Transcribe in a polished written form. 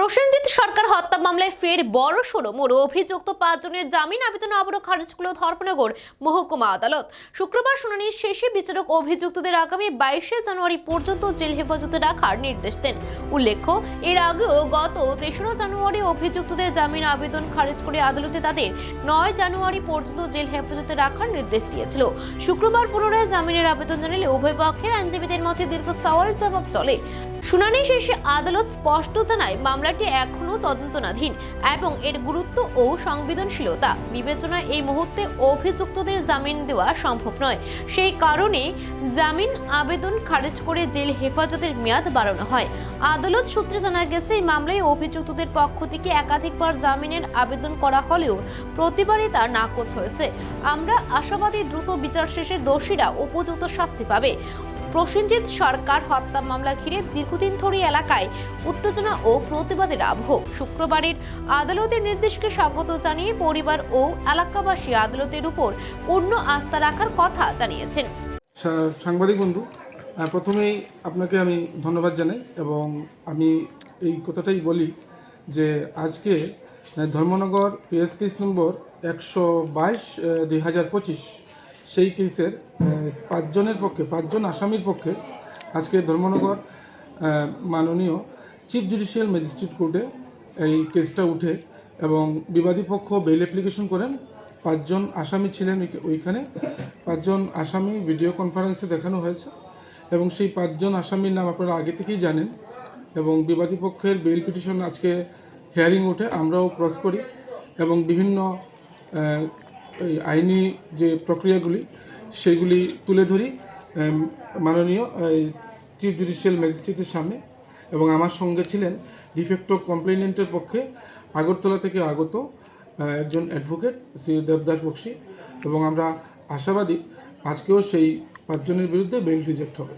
প্রসেনজিৎ সরকার হত্যা মামলায় ফের বড়সড় মোড়। অভিযুক্ত 5 জনের জামিন আবেদন আবারও খারিজ করল ধর্মনগর মহকুমা আদালত। শুক্রবার শুনানির শেষে বিচারক অভিযুক্তদের আগামী 22শে জানুয়ারি পর্যন্ত জেল হেফাজতে রাখার নির্দেশ দেন। উল্লেখ্য, এর আগেও গত 3রা জানুয়ারি অভিযুক্তদের জামিন আবেদন খারিজ করে আদালতে তাদের 9 জানুয়ারি পর্যন্ত জেল হেফাজতে রাখার নির্দেশ দিয়েছিল। শুক্রবার পুনরায় জামিনের আবেদন জানালে উভয় পক্ষের আইনজীবীদের মধ্যে দীর্ঘ সওয়াল জবাব চলে। শুনানি শেষে আদালত স্পষ্ট জানায় মামলাটি এখনও তদন্তনাধীন এবং এর গুরুত্ব ও সংবেদনশীলতা বিবেচনায় এই মুহূর্তে অভিযুক্তদের জামিন দেওয়া সম্ভব নয়। সেই কারণে জামিন আবেদন খারিজ করে জেল হেফাজতের মেয়াদ বাড়ানো হয়। আদালত সূত্রে জানা গেছে, এই মামলায় অভিযুক্তদের পক্ষ থেকে একাধিকবার জামিনের আবেদন করা হলেও প্রতিবারই তা নাকচ হয়েছে। আমরা আশাবাদী দ্রুত বিচার শেষে দোষীরা উপযুক্ত শাস্তি পাবে। প্রসেনজিৎ সরকার হত্যা মামলা ঘিরে দীর্ঘদিন ধরে এলাকায় উত্তেজনা ও প্রতিবাদের আবহ। শুক্রবারের আদালতের নির্দেশকে স্বাগত জানিয়ে পরিবার ও এলাকাবাসী আদালতের উপর পূর্ণ আস্থা রাখার কথা জানিয়েছেন। সাংবাদিক বন্ধু, প্রথমেই আপনাকে আমি ধন্যবাদ জানাই এবং আমি এই কথাটাই বলি যে আজকে ধর্মনগর পিএস কেস নম্বর 122/2025 সেই কেসের 5 জনের পক্ষে 5 জন আসামির পক্ষে আজকে ধর্মনগর মাননীয় চিফ জুডিশিয়াল ম্যাজিস্ট্রেট কোর্টে এই কেসটা উঠে এবং বিবাদী পক্ষ বেল অ্যাপ্লিকেশন করেন। 5 জন আসামি ছিলেন ওইখানে। 5 জন আসামি ভিডিও কনফারেন্সে দেখানো হয়েছে এবং সেই 5 জন আসামির নাম আপনারা আগে থেকেই জানেন এবং বিবাদী পক্ষের বেল পিটিশন আজকে হিয়ারিং ওঠে, আমরাও ক্রস করি এবং বিভিন্ন আইনি যে প্রক্রিয়াগুলি সেগুলি তুলে ধরি মাননীয় চিফ জুডিশিয়াল ম্যাজিস্ট্রেটের সামনে। এবং আমার সঙ্গে ছিলেন ডিফেক্টো কমপ্লেনেন্টের পক্ষে আগরতলা থেকে আগত একজন অ্যাডভোকেট শ্রী দেবদাস বক্সি এবং আমরা আশাবাদী আজকেও সেই 5 জনের বিরুদ্ধে বেল রিজেক্ট হবে।